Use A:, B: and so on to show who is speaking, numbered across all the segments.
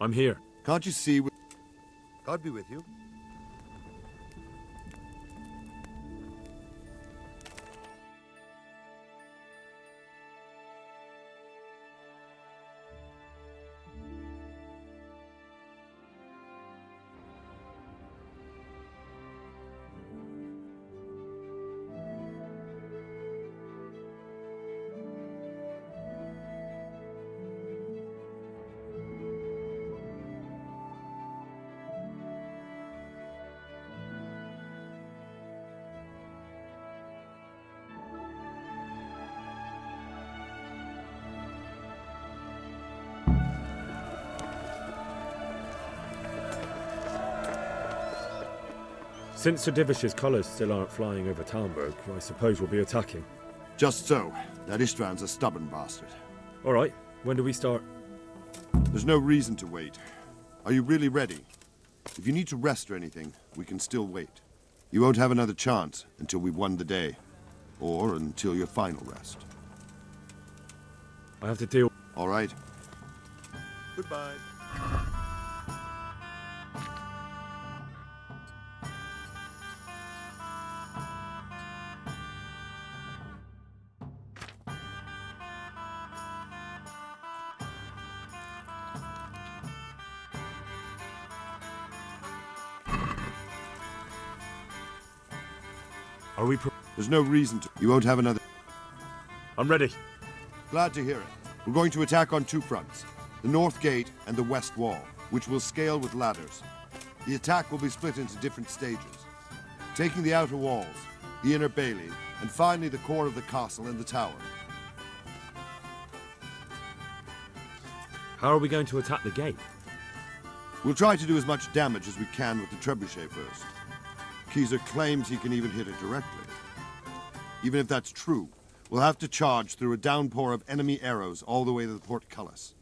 A: I'm here.
B: Can't you see? God be with you.
A: Since Sir Divish's colours still aren't flying over Talmberg, I suppose we'll be attacking.
B: Just so. That Istvand's a stubborn bastard.
A: All right, when do we start?
B: There's no reason to wait. Are you really ready? If you need to rest or anything, we can still wait. You won't have another chance until we've won the day. Or until your final rest.
A: I have to deal...
B: All right. Goodbye.
A: Are we
B: There's no reason to. You won't have another.
A: I'm ready.
B: Glad to hear it. We're going to attack on two fronts. The north gate and the west wall, which will scale with ladders. The attack will be split into different stages. Taking the outer walls, the inner bailey, and finally the core of the castle and the tower.
A: How are we going to attack the gate?
B: We'll try to do as much damage as we can with the trebuchet first. Keezer claims he can even hit it directly. Even if that's true, we'll have to charge through a downpour of enemy arrows all the way to the portcullis.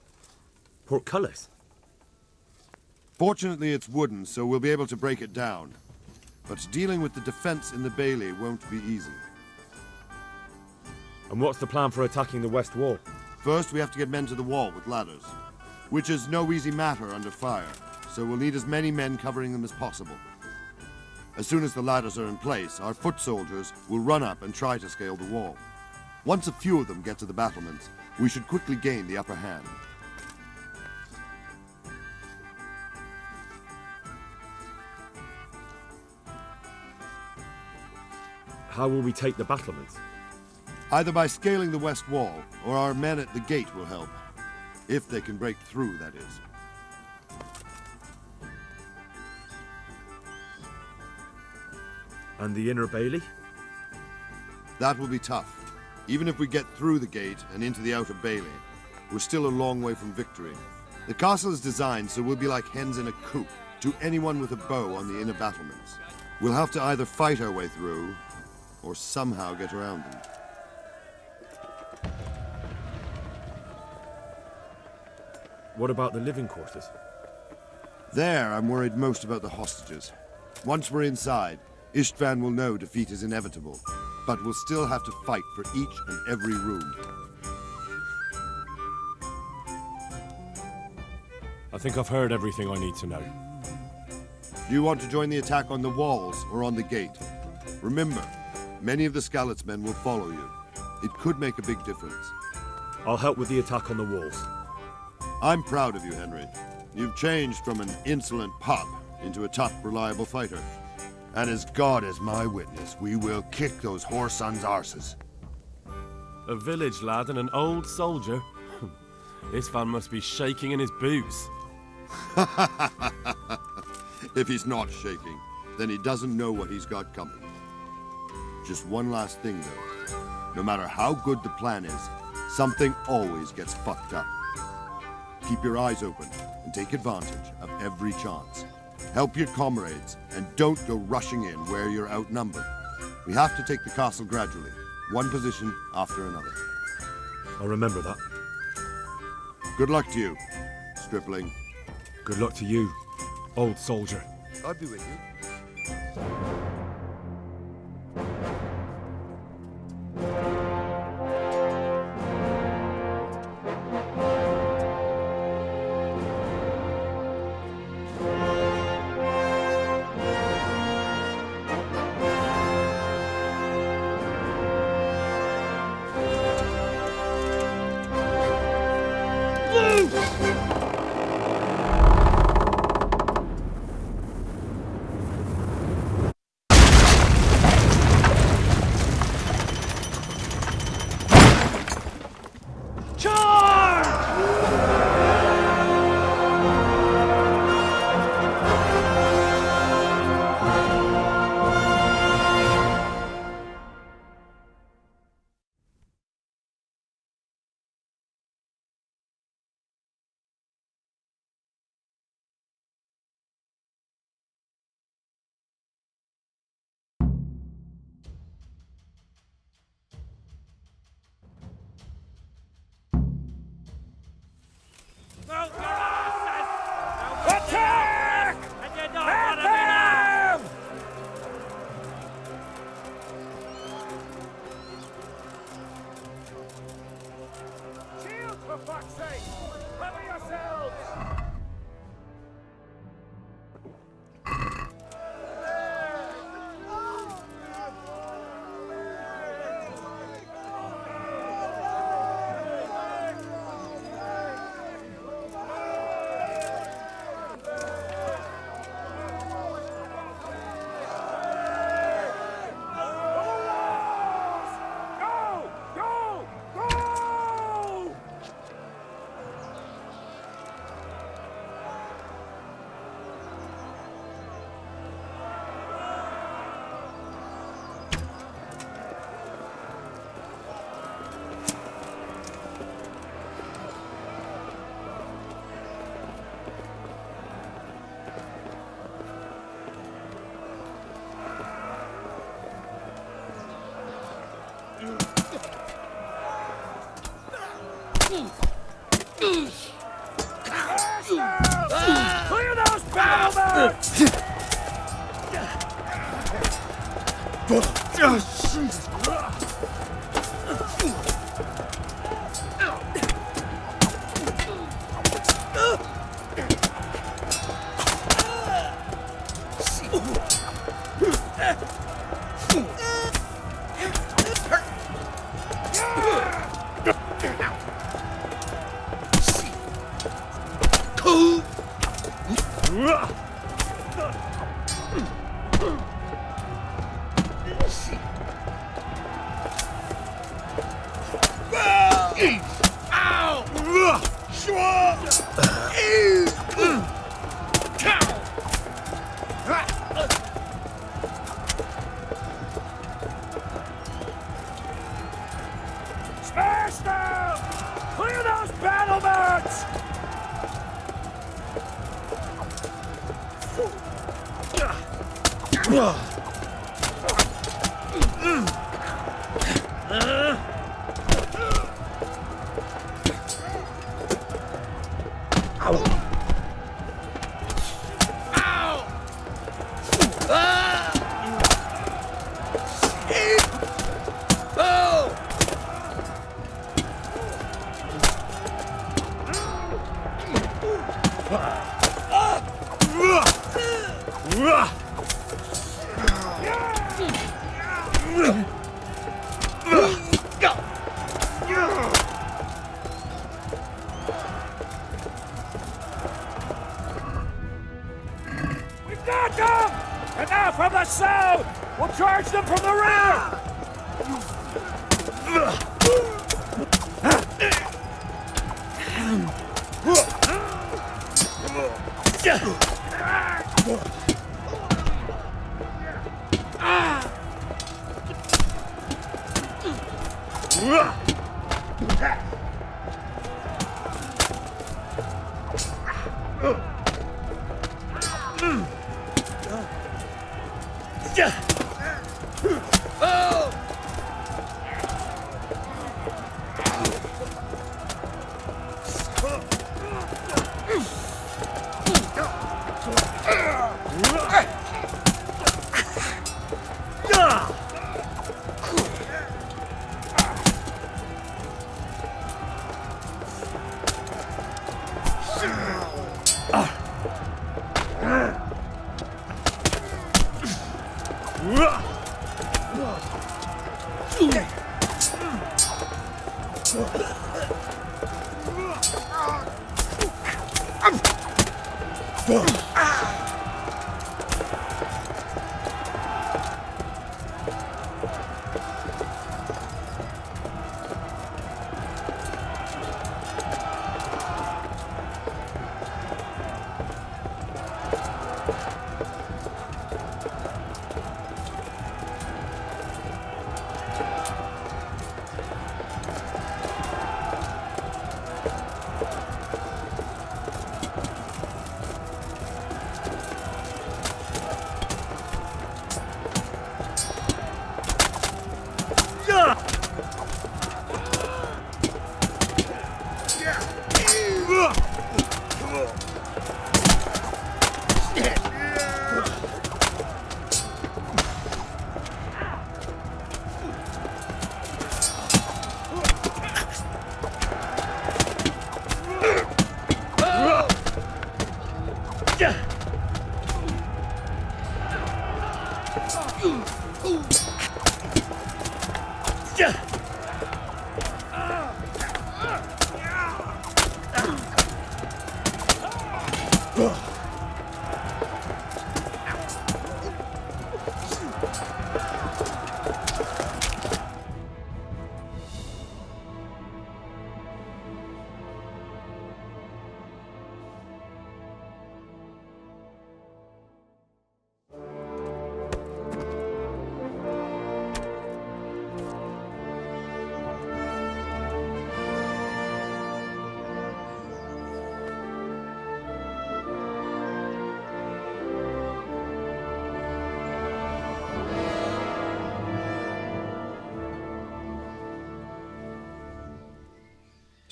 A: Portcullis?
B: Fortunately, it's wooden, so we'll be able to break it down. But dealing with the defense in the bailey won't be easy.
A: And what's the plan for attacking the west wall?
B: First, we have to get men to the wall with ladders, which is no easy matter under fire, so we'll need as many men covering them as possible. As soon as the ladders are in place, our foot soldiers will run up and try to scale the wall. Once a few of them get to the battlements, we should quickly gain the upper hand.
A: How will we take the battlements?
B: Either by scaling the west wall, or our men at the gate will help. If they can break through, that is.
A: And the inner bailey?
B: That will be tough. Even if we get through the gate and into the outer bailey, we're still a long way from victory. The castle is designed so we'll be like hens in a coop to anyone with a bow on the inner battlements. We'll have to either fight our way through, or somehow get around them.
A: What about the living quarters?
B: There, I'm worried most about the hostages. Once we're inside, Istvand will know defeat is inevitable, but we'll still have to fight for each and every room.
A: I think I've heard everything I need to know.
B: Do you want to join the attack on the walls or on the gate? Remember, many of the Skalitz men will follow you. It could make a big difference.
A: I'll help with the attack on the walls.
B: I'm proud of you, Henry. You've changed from an insolent pup into a tough, reliable fighter. And as God is my witness, we will kick those whore sons' arses.
C: A village lad and an old soldier? This fan must be shaking in his boots.
B: If he's not shaking, then he doesn't know what he's got coming. Just one last thing, though. No matter how good the plan is, something always gets fucked up. Keep your eyes open and take advantage of every chance. Help your comrades, and don't go rushing in where you're outnumbered. We have to take the castle gradually, one position after another.
A: I'll remember that.
B: Good luck to you, stripling.
A: Good luck to you, old soldier.
B: I'll be with you.
D: Attack! At them! Shield, for fuck's sake! Cover yourselves! Clear those battlements! Smash them! Clear those battlements! We've got them! And now from the south! We'll charge them from the rear!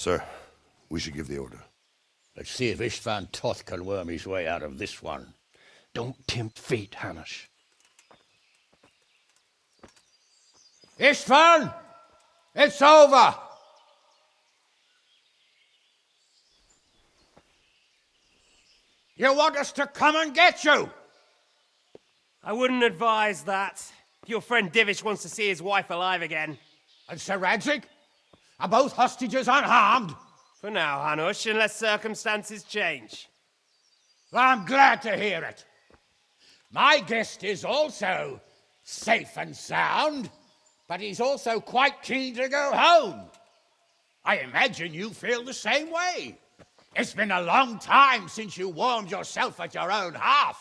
B: Sir, we should give the order.
E: Let's see if Istvan Toth can worm his way out of this one.
F: Don't tempt fate, Hanush.
E: Istvan! It's over! You want us to come and get you?
G: I wouldn't advise that. Your friend Divish wants to see his wife alive again.
E: And Sir Radzig? Are both hostages unharmed?
G: For now, Hanush, unless circumstances change.
E: Well, I'm glad to hear it. My guest is also safe and sound, but he's also quite keen to go home. I imagine you feel the same way. It's been a long time since you warmed yourself at your own hearth.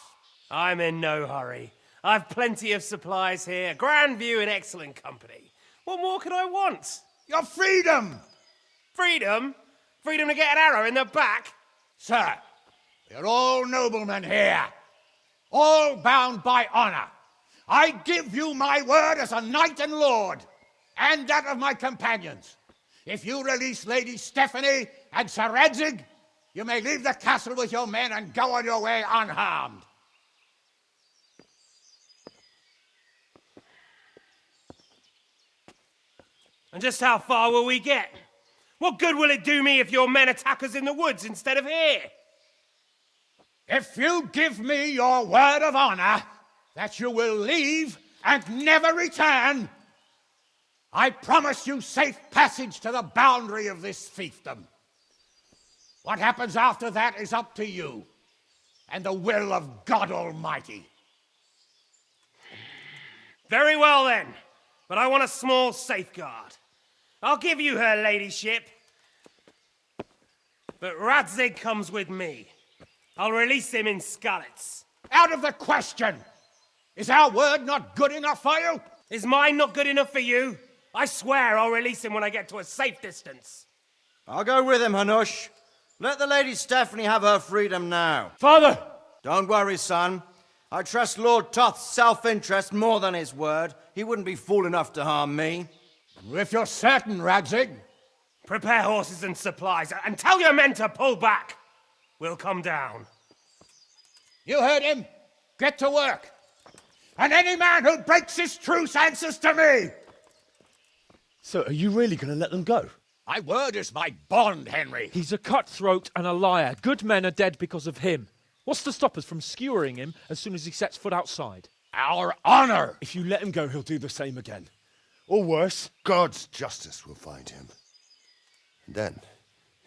G: I'm in no hurry. I've plenty of supplies here, grand view and excellent company. What more could I want?
E: Your freedom!
G: Freedom? Freedom to get an arrow in the back?
E: Sir, we're all noblemen here, all bound by honor. I give you my word as a knight and lord, and that of my companions. If you release Lady Stephanie and Sir Radzig, you may leave the castle with your men and go on your way unharmed.
G: And just how far will we get? What good will it do me if your men attack us in the woods instead of here?
E: If you give me your word of honor that you will leave and never return, I promise you safe passage to the boundary of this fiefdom. What happens after that is up to you and the will of God Almighty.
G: Very well then, but I want a small safeguard. I'll give you her ladyship, but Radzig comes with me. I'll release him in Skalitz.
E: Out of the question! Is our word not good enough for you?
G: Is mine not good enough for you? I swear I'll release him when I get to a safe distance.
H: I'll go with him, Hanush. Let the Lady Stephanie have her freedom now.
E: Father!
H: Don't worry, son. I trust Lord Toth's self-interest more than his word. He wouldn't be fool enough to harm me.
E: If you're certain, Radzig.
G: Prepare horses and supplies, and tell your men to pull back. We'll come down.
E: You heard him. Get to work. And any man who breaks this truce answers to me.
I: So are you really going to let them go?
E: My word is my bond, Henry.
I: He's a cutthroat and a liar. Good men are dead because of him. What's to stop us from skewering him as soon as he sets foot outside?
E: Our honor.
A: If you let him go, he'll do the same again. Or worse.
B: God's justice will find him. And then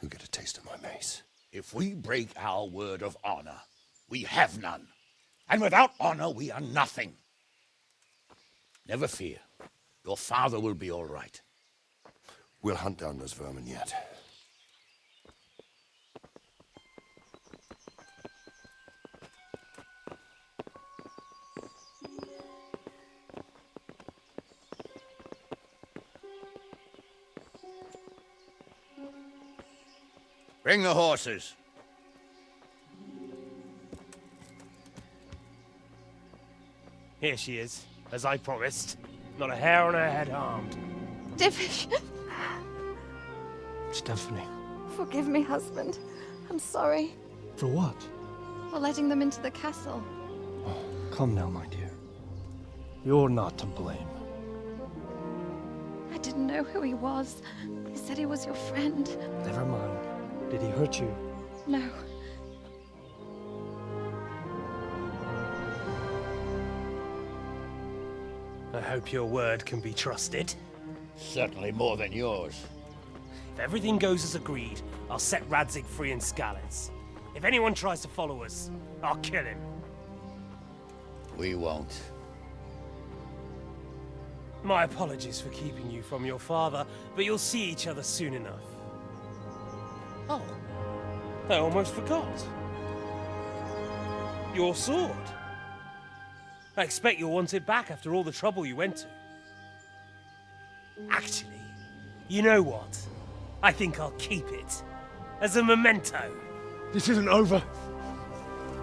B: he'll get a taste of my mace.
E: If we break our word of honor, we have none. And without honor, we are nothing. Never fear. Your father will be all right.
B: We'll hunt down those vermin yet.
E: Bring the horses.
G: Here she is, as I promised. Not a hair on her head harmed.
J: Divish,
F: Stephanie.
J: forgive me, husband. I'm sorry
F: For what?
J: for letting them into the castle.
F: Come now, my dear. You're not to blame.
J: I didn't know who he was. He said he was your friend.
F: Never mind. Did he hurt you?
J: No.
G: I hope your word can be trusted.
E: Certainly more than yours.
G: If everything goes as agreed, I'll set Radzig free in Skalitz. If anyone tries to follow us, I'll kill him.
E: We won't.
G: My apologies for keeping you from your father, but you'll see each other soon enough. Oh, I almost forgot. Your sword. I expect you'll want it back after all the trouble you went to. Actually, you know what? I think I'll keep it. As a memento.
A: This isn't over.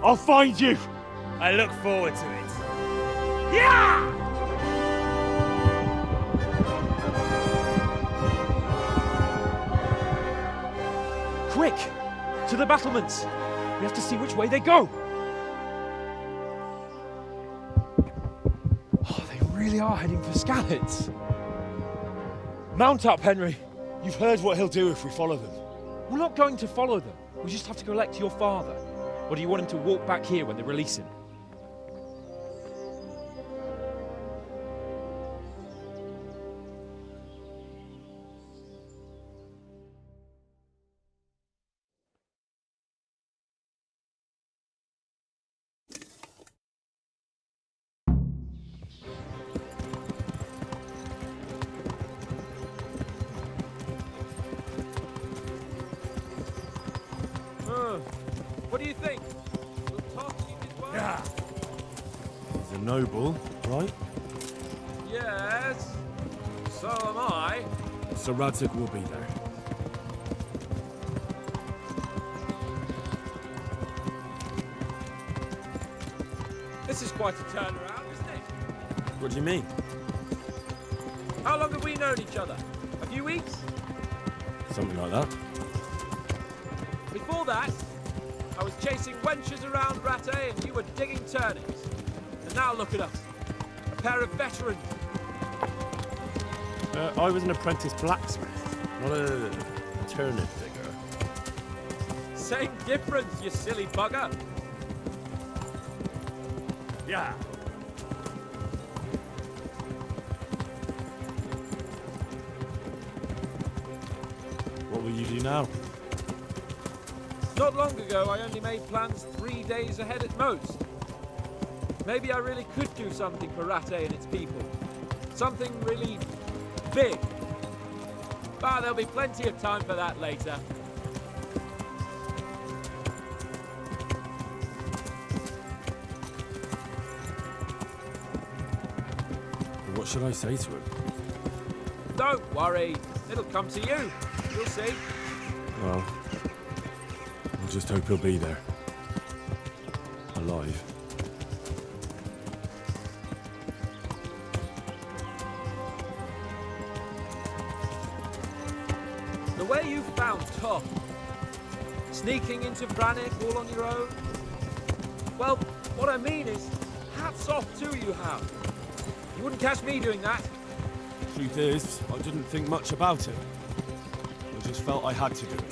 A: I'll find you.
G: I look forward to it. Yeah!
I: Quick! To the battlements! We have to see which way they go! Oh, they really are heading for Skalitz. Mount up, Henry.
A: You've heard what he'll do if we follow them.
I: We're not going to follow them. We just have to collect your father. Or do you want him to walk back here when they release him? What do you think? Will Toth keep his word?
C: Yeah. He's a noble, right?
I: Yes. So am I.
C: So Radzig will be there.
I: This is quite a turnaround, isn't it?
C: What do you mean?
I: How long have we known each other? A few weeks?
C: Something like that.
I: Before that, I was chasing wenches around Rattay and you were digging turnips. And now look at us. A pair of veterans.
C: I was an apprentice blacksmith, not a turnip digger.
I: Same difference, you silly bugger.
C: Yeah. What will you do now?
I: Not long ago, I only made plans 3 days ahead at most. Maybe I really could do something for Rattay and its people. Something really big. But there'll be plenty of time for that later.
C: What should I say to him?
I: Don't worry, it'll come to you. You'll see.
C: Well, I just hope he'll be there. Alive.
I: The way you found Toth, sneaking into Brannick all on your own. Well, what I mean is, hats off to you, Hal. You wouldn't catch me doing that.
C: Truth is, I didn't think much about it. I just felt I had to do it.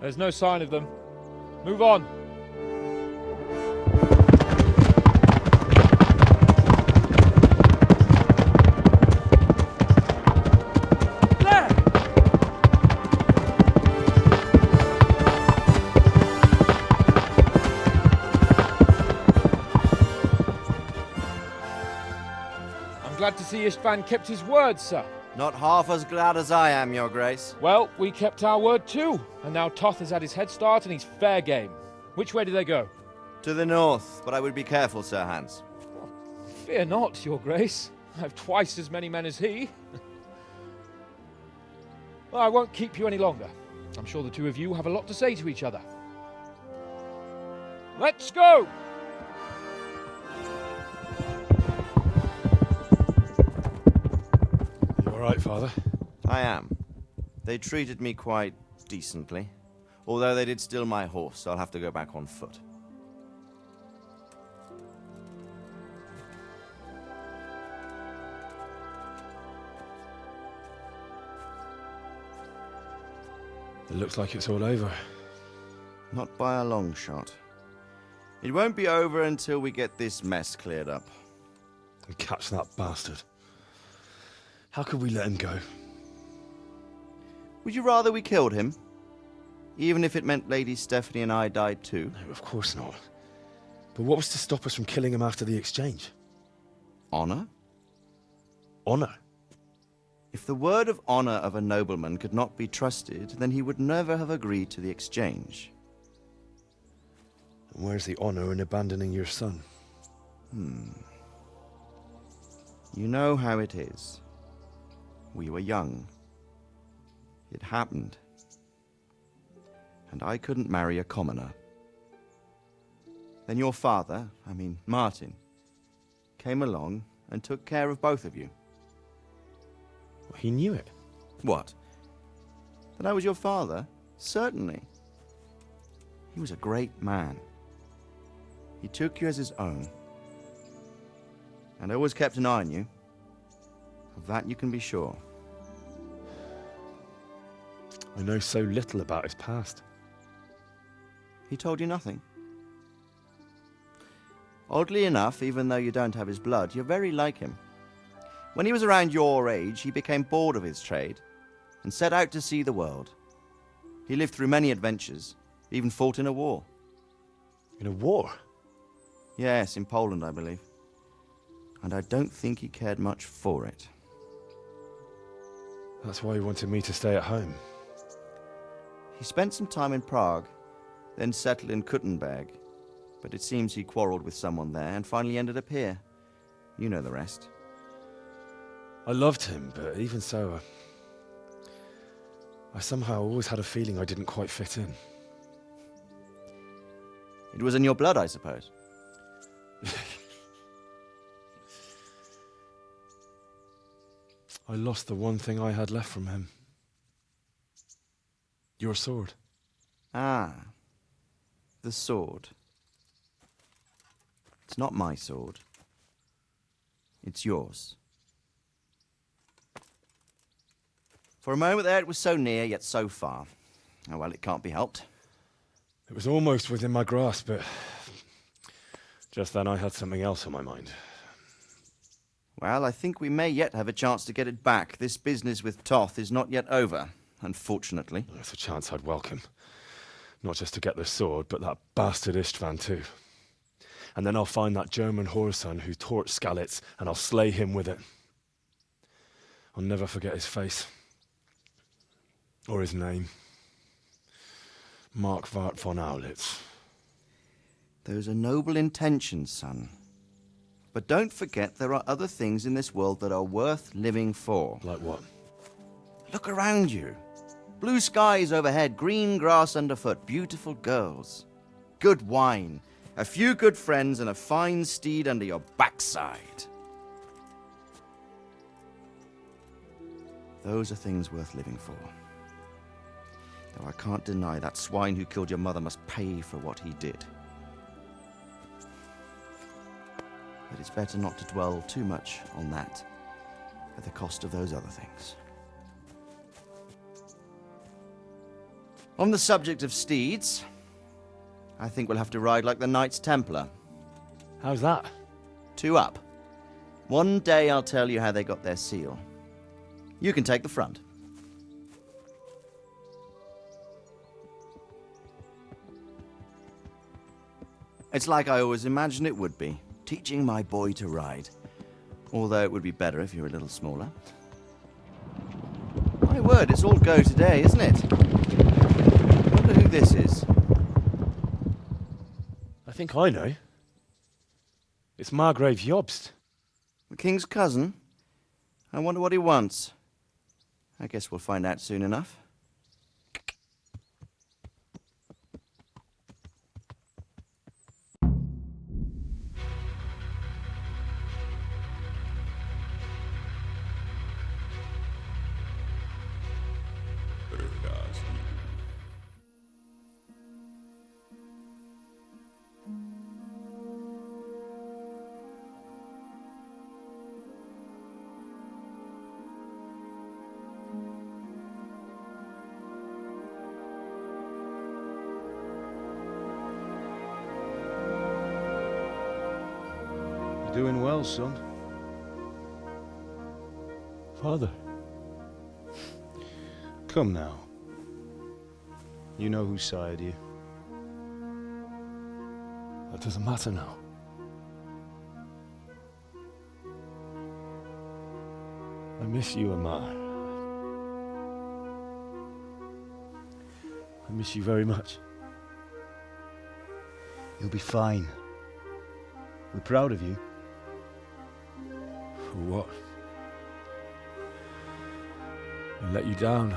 I: There's no sign of them. Move on. glad to see Istvan kept his word, sir.
H: Not half as glad as I am, Your Grace.
I: Well, we kept our word too, and now Toth has had his head start and he's fair game. Which way do they go?
H: To the north, but I would be careful, Sir Hans.
I: Fear not, Your Grace. I have twice as many men as he. Well, I won't keep you any longer. I'm sure the two of you have a lot to say to each other. Let's go!
A: You alright, Father?
H: I am. They treated me quite decently. Although they did steal my horse, so I'll have to go back on foot.
A: It looks like it's all over.
H: Not by a long shot. It won't be over until we get this mess cleared up.
A: And catch that bastard. How could we let him go?
H: Would you rather we killed him? Even if it meant Lady Stephanie and I died too?
A: No, of course not. But what was to stop us from killing him after the exchange?
H: Honor?
A: Honor?
H: If the word of honor of a nobleman could not be trusted, then he would never have agreed to the exchange.
A: And where's the honor in abandoning your son?
H: You know how it is. We were young. It happened. And I couldn't marry a commoner. Then your father, Martin, came along and took care of both of you.
A: Well, he knew it.
H: What? That I was your father? Certainly. He was a great man. He took you as his own. And always kept an eye on you. Of that you can be sure.
A: I know so little about his past.
H: He told you nothing? Oddly enough, even though you don't have his blood, you're very like him. When he was around your age, he became bored of his trade and set out to see the world. He lived through many adventures, even fought in a war.
A: In a war?
H: Yes, in Poland, I believe. And I don't think he cared much for it.
A: That's why he wanted me to stay at home.
H: He spent some time in Prague, then settled in Kuttenberg. But it seems he quarreled with someone there and finally ended up here. You know the rest.
A: I loved him, but even so, I somehow always had a feeling I didn't quite fit in.
H: It was in your blood, I suppose.
A: I lost the one thing I had left from him. Your sword.
H: Ah, the sword. It's not my sword. It's yours. For a moment there it was so near, yet so far. Oh well, it can't be helped.
A: It was almost within my grasp, but just then I had something else on my mind.
H: Well, I think we may yet have a chance to get it back. This business with Toth is not yet over, unfortunately.
A: That's a chance I'd welcome. Not just to get the sword, but that bastard Istvan too. And then I'll find that German whoreson who torched Skalitz, and I'll slay him with it. I'll never forget his face. Or his name. Marquardt von Aulitz.
H: Those are noble intentions, son. But don't forget there are other things in this world that are worth living for.
A: Like what?
H: Look around you. Blue skies overhead, green grass underfoot, beautiful girls. Good wine, a few good friends, and a fine steed under your backside. Those are things worth living for. Though I can't deny that swine who killed your mother must pay for what he did. But it's better not to dwell too much on that at the cost of those other things. On the subject of steeds, I think we'll have to ride like the Knights Templar.
A: How's that?
H: 2 up. One day I'll tell you how they got their seal. You can take the front. It's like I always imagined it would be, teaching my boy to ride. Although it would be better if you were a little smaller. My word, it's all go today, isn't it? I wonder who this is.
A: I think I know. It's Margrave Jobst.
H: The king's cousin? I wonder what he wants. I guess we'll find out soon enough.
F: You're doing well, son.
A: Father.
F: Come now. You know who sired you.
A: That doesn't matter now. I miss you, Amar. I miss you very much.
F: You'll be fine. We're proud of you.
A: For what? I let you down.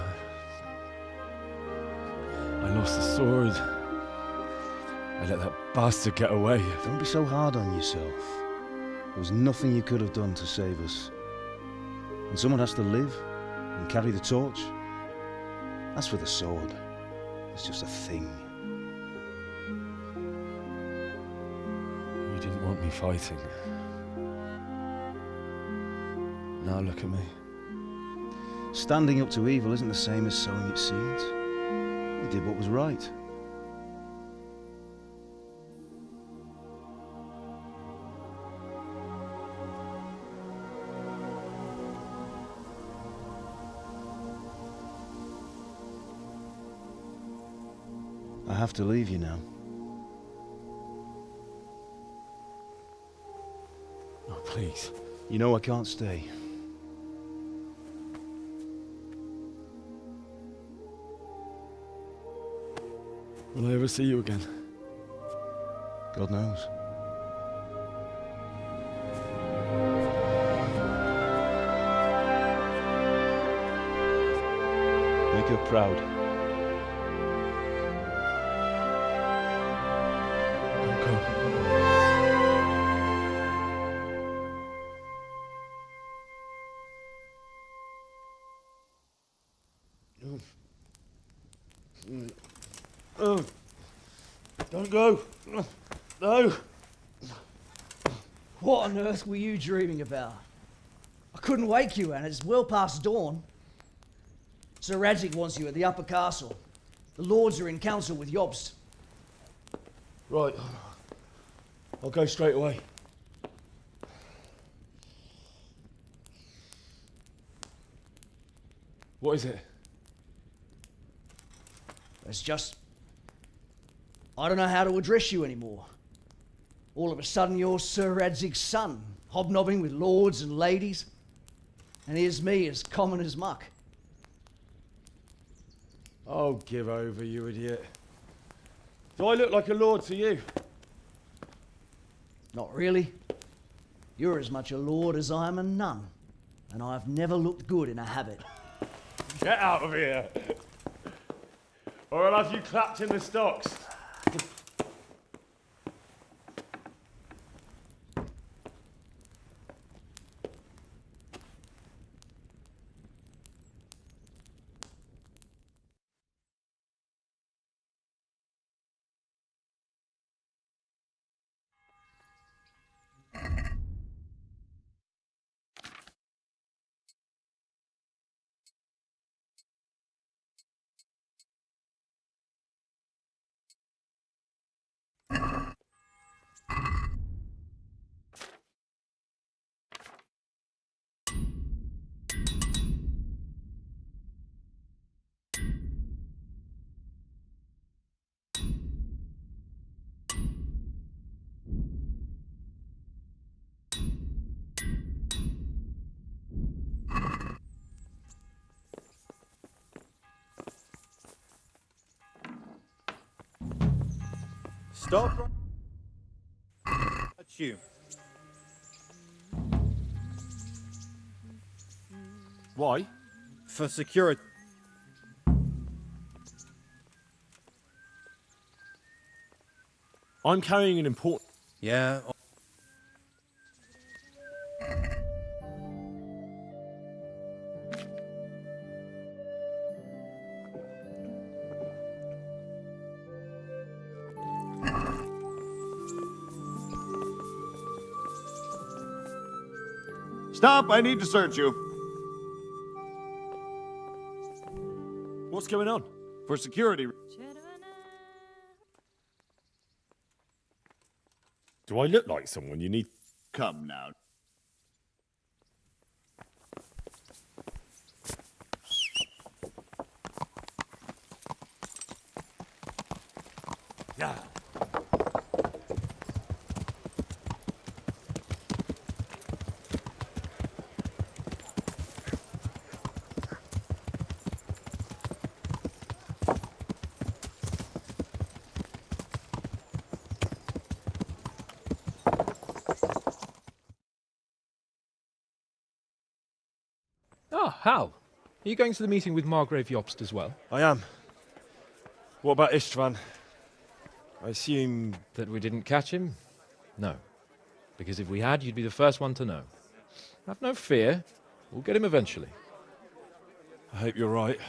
A: I lost the sword. I let that bastard get away.
F: Don't be so hard on yourself. There was nothing you could have done to save us. And someone has to live and carry the torch. As for the sword, it's just a thing.
A: You didn't want me fighting. Now look at me.
F: Standing up to evil isn't the same as sowing its seeds. You did what was right. I have to leave you now.
A: Oh, please.
F: You know I can't stay.
A: Will I ever see you again?
F: God knows. Make her proud.
A: Don't go. Don't go. No.
K: What on earth were you dreaming about? I couldn't wake you, and it's well past dawn. Sir Radzig wants you at the upper castle. The lords are in council with Jobst.
A: Right. I'll go straight away. What is it?
K: It's just... I don't know how to address you anymore. All of a sudden you're Sir Radzig's son, hobnobbing with lords and ladies. And here's me, as common as muck.
A: Oh, give over, you idiot. Do I look like a lord to you?
K: Not really. You're as much a lord as I am a nun. And I've never looked good in a habit.
A: Get out of here! Or I'll have you clapped in the stocks.
L: Stop. That's you.
A: Why?
L: For security.
A: I'm carrying an important...
L: Yeah.
B: Stop, I need to search you.
A: What's going on?
B: For security.
A: Do I look like someone you need?
B: Come now.
A: Yeah.
I: Ah, Hal. Are you going to the meeting with Margrave Jobst as well?
A: I am. What about Istvan? I assume...
I: That we didn't catch him? No. Because if we had, you'd be the first one to know. Have no fear. We'll get him eventually.
A: I hope you're right.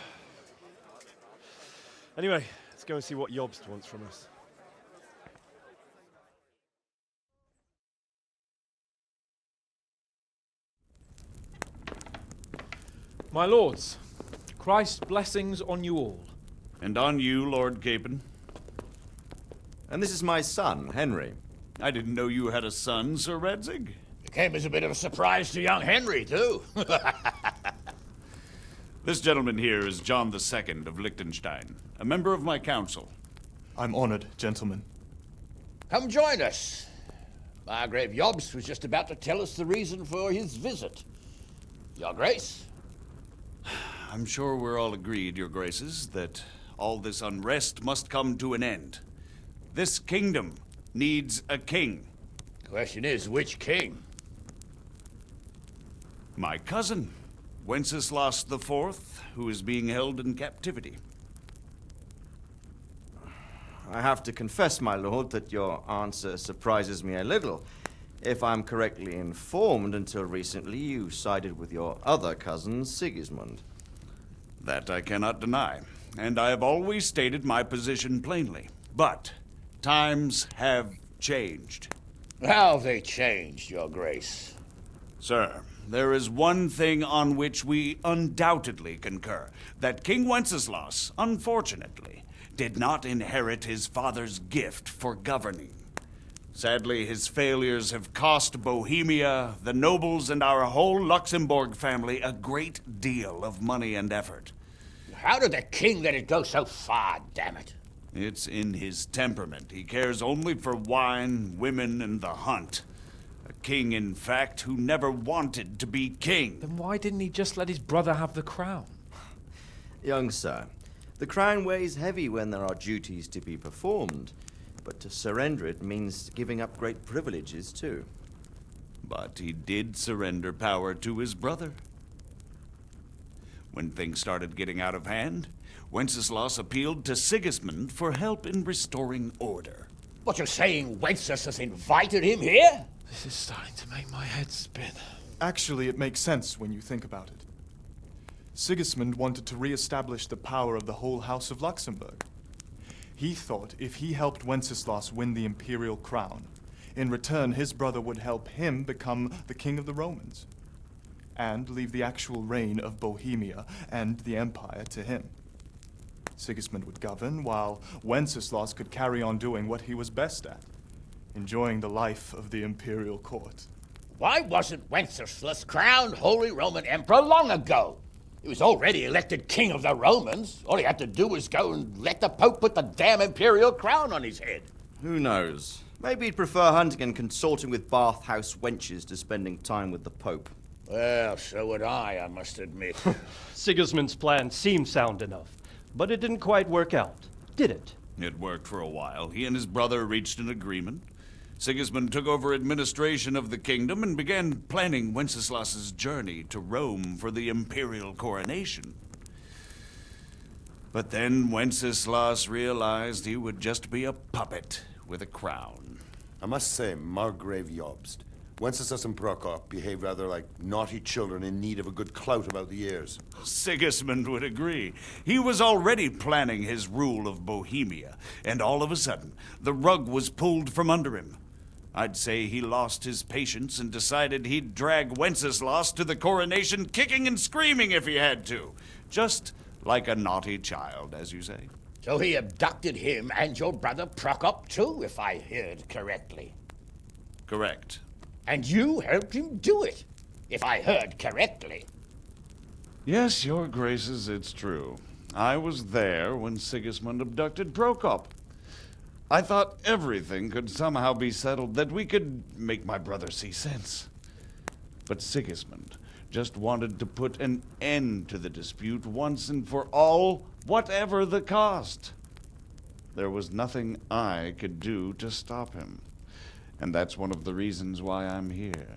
A: Anyway, let's go and see what Jobst wants from us.
I: My lords, Christ's blessings on you all.
M: And on you, Lord Capon.
H: And this is my son, Henry.
M: I didn't know you had a son, Sir Redzig.
E: It came as a bit of a surprise to young Henry, too.
M: This gentleman here is John II of Liechtenstein, a member of my council.
N: I'm honored, gentlemen.
E: Come join us. Margrave Jobst was just about to tell us the reason for his visit. Your Grace?
M: I'm sure we're all agreed, Your Graces, that all this unrest must come to an end. This kingdom needs a king.
E: The question is, which king?
M: My cousin, Wenceslas IV, who is being held in captivity.
H: I have to confess, my lord, that your answer surprises me a little. If I'm correctly informed, until recently you sided with your other cousin, Sigismund.
M: That I cannot deny, and I have always stated my position plainly. But times have changed.
E: How have they changed, Your Grace?
M: Sir, there is one thing on which we undoubtedly concur, that King Wenceslas, unfortunately, did not inherit his father's gift for governing. Sadly, his failures have cost Bohemia, the nobles, and our whole Luxembourg family a great deal of money and effort.
E: How did the king let it go so far, damn it?
M: It's in his temperament. He cares only for wine, women, and the hunt. A king, in fact, who never wanted to be king.
I: Then why didn't he just let his brother have the crown?
H: Young sir, the crown weighs heavy when there are duties to be performed. But to surrender it means giving up great privileges, too.
M: But he did surrender power to his brother. When things started getting out of hand, Wenceslas appealed to Sigismund for help in restoring order.
E: What, you're saying Wenceslas invited him here?
I: This is starting to make my head spin.
N: Actually, it makes sense when you think about it. Sigismund wanted to re-establish the power of the whole House of Luxembourg. He thought if he helped Wenceslas win the imperial crown, in return his brother would help him become the king of the Romans, and leave the actual reign of Bohemia and the empire to him. Sigismund would govern, while Wenceslas could carry on doing what he was best at, enjoying the life of the imperial court.
E: Why wasn't Wenceslas crowned Holy Roman Emperor long ago? He was already elected king of the Romans. All he had to do was go and let the Pope put the damn imperial crown on his head.
H: Who knows? Maybe he'd prefer hunting and consorting with bathhouse wenches to spending time with the Pope.
E: Well, so would I must admit.
O: Sigismund's plan seemed sound enough, but it didn't quite work out, did it?
M: It worked for a while. He and his brother reached an agreement. Sigismund took over administration of the kingdom and began planning Wenceslas's journey to Rome for the imperial coronation. But then Wenceslas realized he would just be a puppet with a crown.
B: I must say, Margrave Jobst, Wenceslas and Prokop behave rather like naughty children in need of a good clout about the ears.
M: Sigismund would agree. He was already planning his rule of Bohemia, and all of a sudden, the rug was pulled from under him. I'd say he lost his patience and decided he'd drag Wenceslas to the coronation kicking and screaming if he had to. Just like a naughty child, as you say.
E: So he abducted him and your brother Prokop too, if I heard correctly.
M: Correct.
E: And you helped him do it, if I heard correctly.
M: Yes, your graces, it's true. I was there when Sigismund abducted Prokop. I thought everything could somehow be settled, that we could make my brother see sense. But Sigismund just wanted to put an end to the dispute once and for all, whatever the cost. There was nothing I could do to stop him. And that's one of the reasons why I'm here.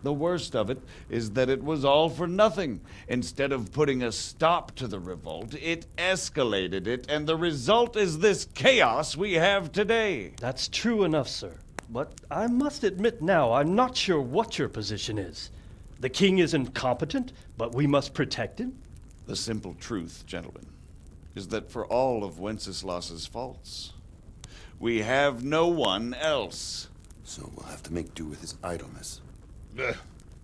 M: The worst of it is that it was all for nothing. Instead of putting a stop to the revolt, it escalated it, and the result is this chaos we have today.
G: That's true enough, sir. But I must admit now, I'm not sure what your position is. The king is incompetent, but we must protect him?
M: The simple truth, gentlemen, is that for all of Wenceslas's faults, we have no one else.
B: So we'll have to make do with his idleness.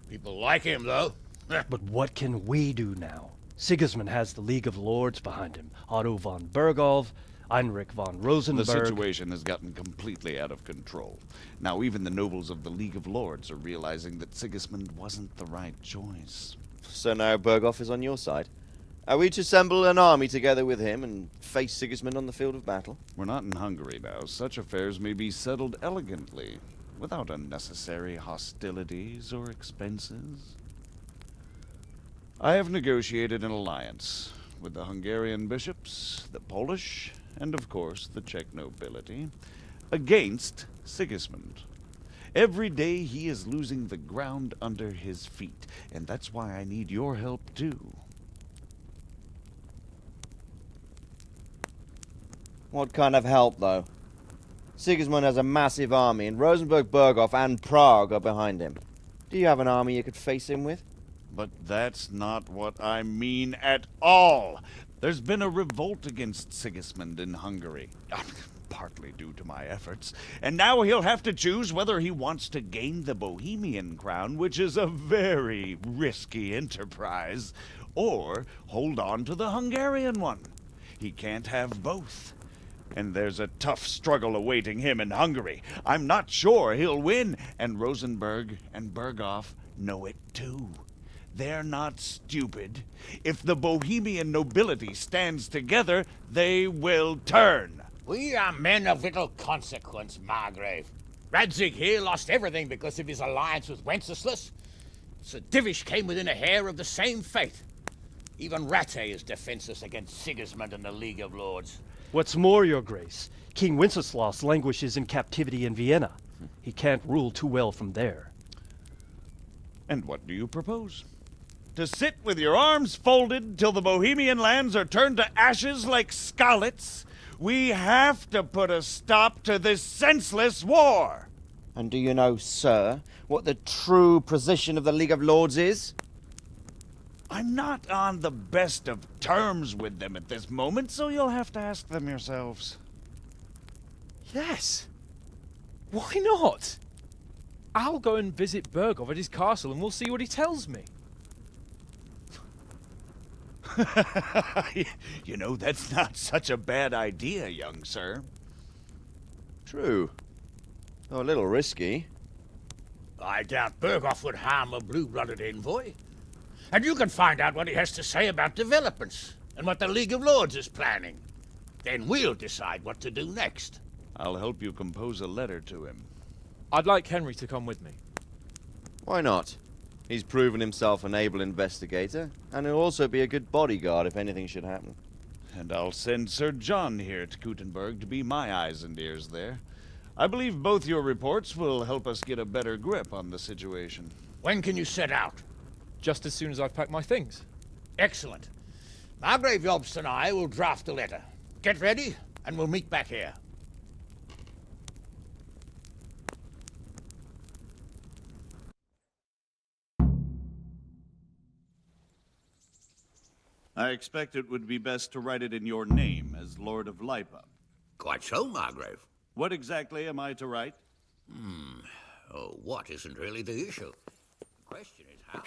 E: People like him, though.
G: But what can we do now? Sigismund has the League of Lords behind him. Otto von Berghof, Heinrich von Rosenberg.
M: The situation has gotten completely out of control. Now even the nobles of the League of Lords are realizing that Sigismund wasn't the right choice.
H: So now Berghof is on your side? Are we to assemble an army together with him and face Sigismund on the field of battle?
M: We're not in Hungary now. Such affairs may be settled elegantly, without unnecessary hostilities or expenses. I have negotiated an alliance with the Hungarian bishops, the Polish, and of course the Czech nobility, against Sigismund. Every day he is losing the ground under his feet, and that's why I need your help too.
H: What kind of help, though? Sigismund has a massive army, and Rosenberg, Berghof, and Prague are behind him. Do you have an army you could face him with?
M: But that's not what I mean at all. There's been a revolt against Sigismund in Hungary, partly due to my efforts, and now he'll have to choose whether he wants to gain the Bohemian crown, which is a very risky enterprise, or hold on to the Hungarian one. He can't have both. And there's a tough struggle awaiting him in Hungary. I'm not sure he'll win, and Rosenberg and Berghof know it too. They're not stupid. If the Bohemian nobility stands together, they will turn.
E: We are men of little consequence, Margrave. Radzig here lost everything because of his alliance with Wenceslas. Sir Divish came within a hair of the same fate. Even Rattay is defenseless against Sigismund and the League of Lords.
G: What's more, your grace, King Wenceslas languishes in captivity in Vienna. He can't rule too well from there.
M: And what do you propose? To sit with your arms folded till the Bohemian lands are turned to ashes like Skalitz? We have to put a stop to this senseless war!
H: And do you know, sir, what the true position of the League of Lords is?
M: I'm not on the best of terms with them at this moment, so you'll have to ask them yourselves.
I: Yes. Why not? I'll go and visit Berghof at his castle and we'll see what he tells me.
M: You know, that's not such a bad idea, young sir.
H: True. Though a little risky.
E: I doubt Berghof would harm a blue-blooded envoy. And you can find out what he has to say about developments and what the League of Lords is planning. Then we'll decide what to do next.
M: I'll help you compose a letter to him.
I: I'd like Henry to come with me.
H: Why not? He's proven himself an able investigator, and he'll also be a good bodyguard if anything should happen.
M: and I'll send Sir John here to Kuttenberg to be my eyes and ears there. I believe both your reports will help us get a better grip on the situation.
E: When can you set out?
I: Just as soon as I've packed my things.
E: Excellent. Margrave Jobst and I will draft a letter. Get ready, and we'll meet back here.
M: I expect it would be best to write it in your name as Lord of Lipa.
O: Quite so, Margrave.
M: What exactly am I to write?
O: Oh, what isn't really the issue. The question is how.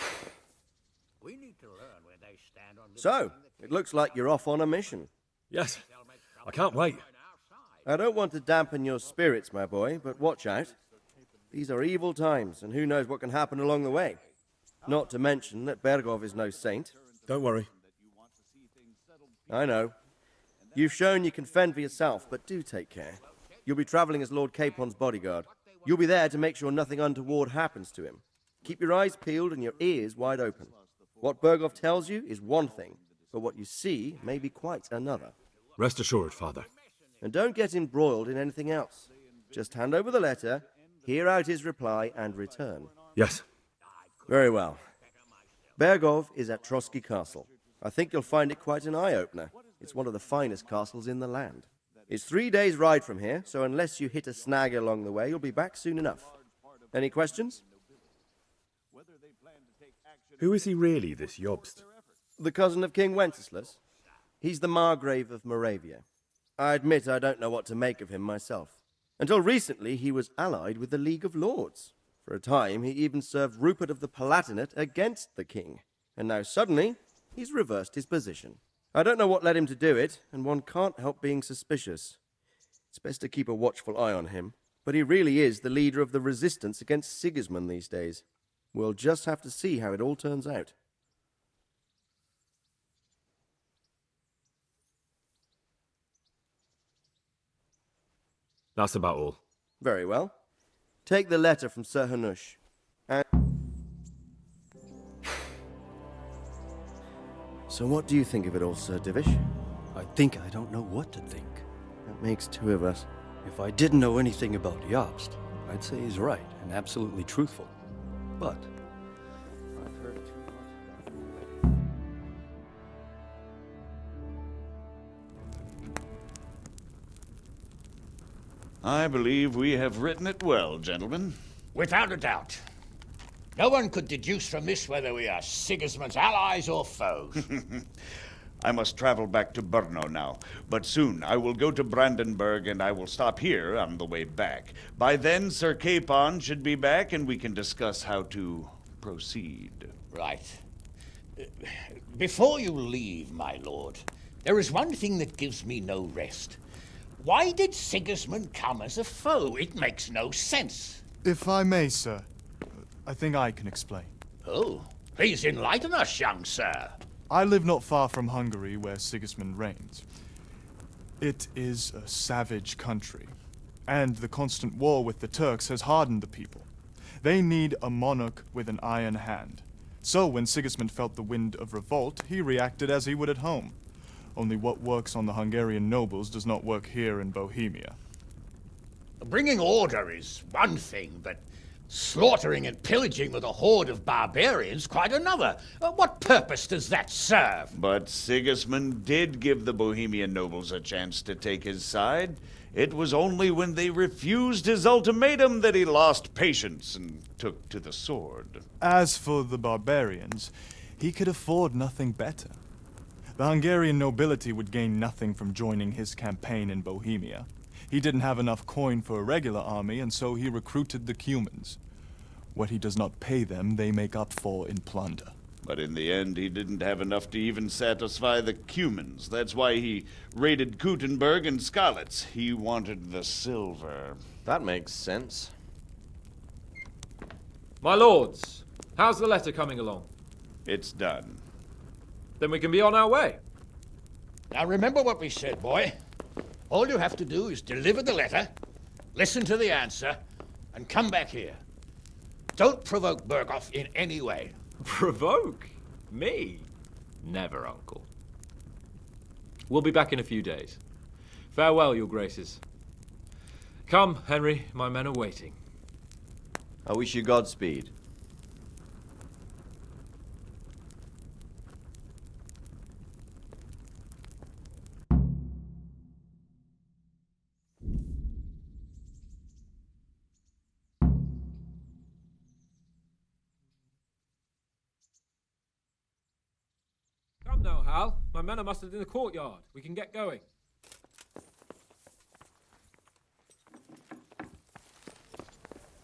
O: We need to learn where they stand on...
P: So, it looks like you're off on a mission.
C: Yes. I can't wait.
P: I don't want to dampen your spirits, my boy, but watch out. These are evil times, and who knows what can happen along the way. Not to mention that Bergov is no saint.
C: Don't worry.
P: I know. You've shown you can fend for yourself, but do take care. You'll be traveling as Lord Capon's bodyguard. You'll be there to make sure nothing untoward happens to him. Keep your eyes peeled and your ears wide open. What Bergov tells you is one thing, but what you see may be quite another.
C: Rest assured, Father.
P: And don't get embroiled in anything else. Just hand over the letter, hear out his reply, and return.
C: Yes.
P: Very well. Bergov is at Trotsky Castle. I think you'll find it quite an eye-opener. It's one of the finest castles in the land. It's 3 days' ride from here, so unless you hit a snag along the way, you'll be back soon enough. Any questions?
A: Who is he really, this Jobst?
P: The cousin of King Wenceslas. He's the Margrave of Moravia. I admit I don't know what to make of him myself. Until recently, he was allied with the League of Lords. For a time, he even served Rupert of the Palatinate against the king. And now suddenly, he's reversed his position. I don't know what led him to do it, and one can't help being suspicious. It's best to keep a watchful eye on him, but he really is the leader of the resistance against Sigismund these days. We'll just have to see how it all turns out.
A: That's about all.
P: Very well. Take the letter from Sir Hanush, and... So what do you think of it all, Sir Divish?
Q: I think I don't know what to think.
P: That makes two of us.
Q: If I didn't know anything about Jobst, I'd say he's right and absolutely truthful. But
P: I've heard too
M: I believe we have written it well, gentlemen.
E: Without a doubt. No one could deduce from this whether we are Sigismund's allies or foes.
M: I must travel back to Brno now, but soon I will go to Brandenburg and I will stop here on the way back. By then, Sir Capon should be back and we can discuss how to proceed.
E: Right. Before you leave, my lord, there is one thing that gives me no rest. Why did Sigismund come as a foe? It makes no sense.
N: If I may, sir, I think I can explain.
E: Oh, please enlighten us, young sir.
N: I live not far from Hungary, where Sigismund reigns. It is a savage country, and the constant war with the Turks has hardened the people. They need a monarch with an iron hand. So when Sigismund felt the wind of revolt, he reacted as he would at home. Only what works on the Hungarian nobles does not work here in Bohemia.
E: Bringing order is one thing, but slaughtering and pillaging with a horde of barbarians quite another. What purpose does that serve?
M: But Sigismund did give the Bohemian nobles a chance to take his side. It was only when they refused his ultimatum that he lost patience and took to the sword.
N: As for the barbarians, he could afford nothing better. The Hungarian nobility would gain nothing from joining his campaign in Bohemia. He didn't have enough coin for a regular army, and so he recruited the Cumans. What he does not pay them, they make up for in plunder.
M: But in the end, he didn't have enough to even satisfy the Cumans. That's why he raided Kuttenberg and Skalitz. He wanted the silver.
R: That makes sense.
I: My lords, how's the letter coming along?
M: It's done.
I: Then we can be on our way.
E: Now remember what we said, boy. All you have to do is deliver the letter, listen to the answer, and come back here. Don't provoke Berghoff in any way.
I: Provoke? Me? Never, Uncle. We'll be back in a few days. Farewell, your graces. Come, Henry, my men are waiting.
P: I wish you Godspeed.
I: Come now, Hal. My men are mustered in the courtyard. We can get going.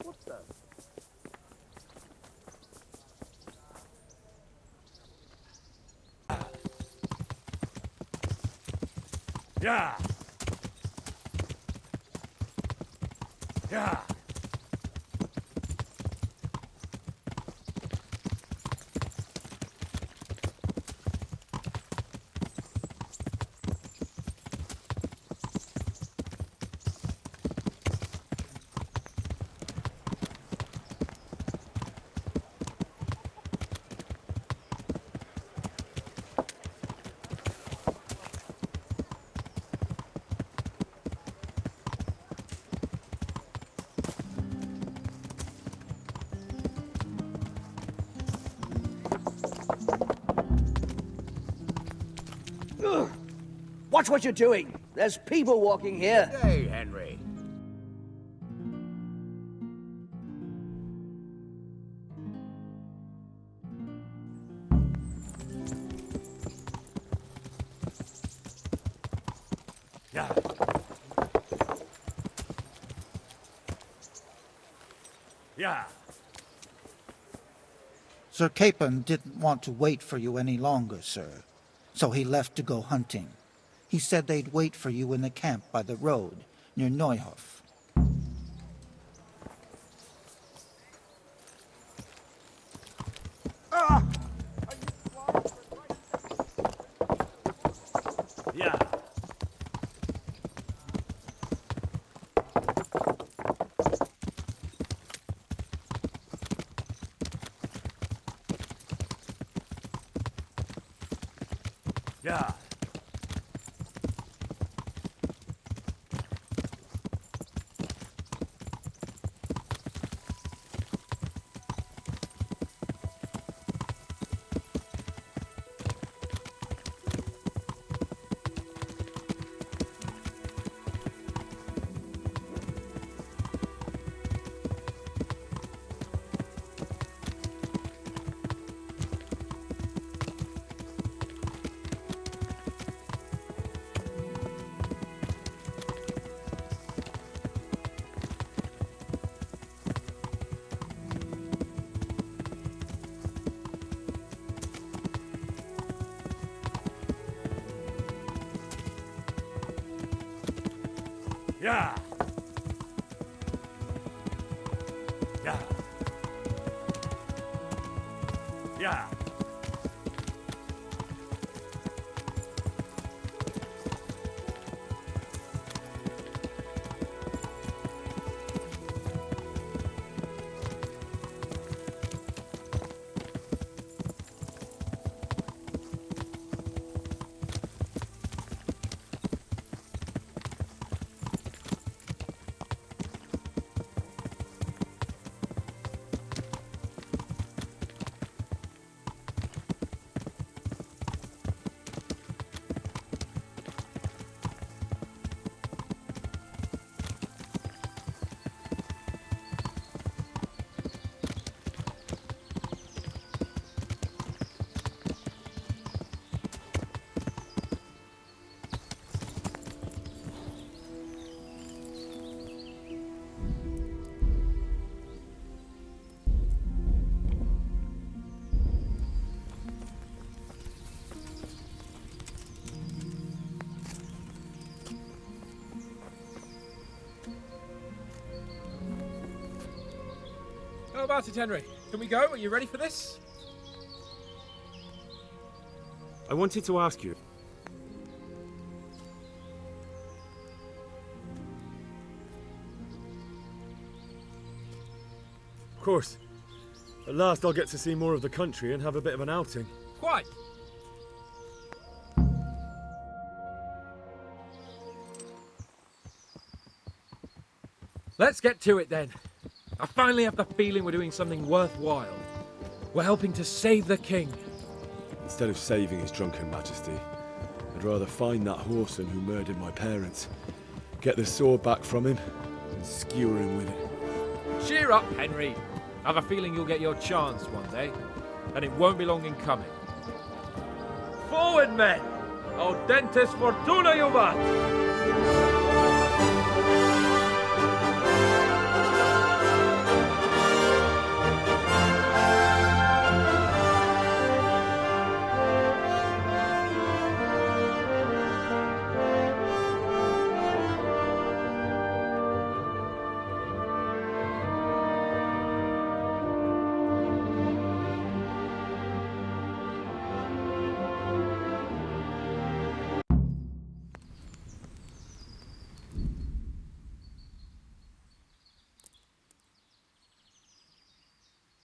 P: What's that?
D: Yeah. Yeah.
K: Ugh. Watch what you're doing. There's people walking here.
O: Hey, Henry.
D: Yeah. Yeah.
R: Sir Capon didn't want to wait for you any longer, sir, so he left to go hunting. He said they'd wait for you in the camp by the road, near Neuhof.
D: Yeah. Yeah. Yeah. Yeah. Yeah.
I: How about it, Henry? Can we go? Are you ready for this?
A: I wanted to ask you. Of course. At last I'll get to see more of the country and have a bit of an outing.
I: Quite. Let's get to it then. I finally have the feeling we're doing something worthwhile. We're helping to save the king.
A: Instead of saving his drunken majesty, I'd rather find that whoreson who murdered my parents, get the sword back from him, and skewer him with it.
I: Cheer up, Henry. I have a feeling you'll get your chance one day, and it won't be long in coming. Forward, men! Audentes fortuna juvat!